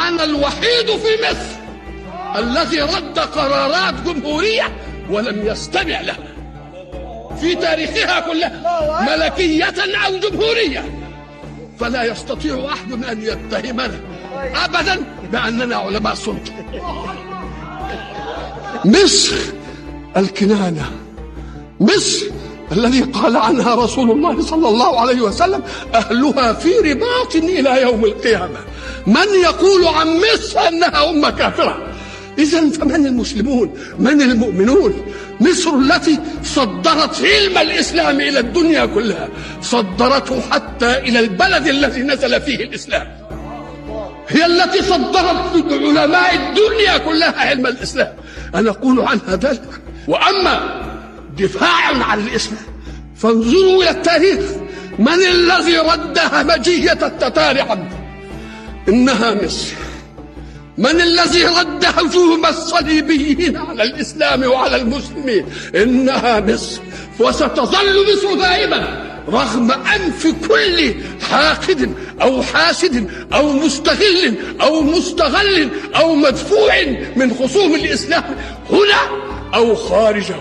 وأنا الوحيد في مصر الذي رد قرارات جمهورية ولم يستمع لها في تاريخها كلها، ملكية أو جمهورية. فلا يستطيع أحد أن يتهمنا أبدا بأننا علماء سلطة. مصر الكنانة، مصر الذي قال عنها رسول الله صلى الله عليه وسلم: أهلها في رباط إلى يوم القيامة. من يقول عن مصر أنها أمة كافرة؟ إذن فمن المسلمون؟ من المؤمنون؟ مصر التي صدرت علم الإسلام إلى الدنيا كلها، صدرته حتى إلى البلد الذي نزل فيه الإسلام. هي التي صدرت علماء الدنيا كلها علم الإسلام. أنا أقول عنها ذلك. وأما دفاعا عن الإسلام فانظروا إلى التاريخ. من الذي رد همجية التتار عنه؟ إنها مصر. من الذي رد هجوم الصليبيين على الإسلام وعلى المسلمين؟ إنها مصر. وستظل مصر دائما رغم أنف كل حاقد أو حاسد أو مستغل أو مستغل أو مدفوع من خصوم الإسلام هنا أو خارجه.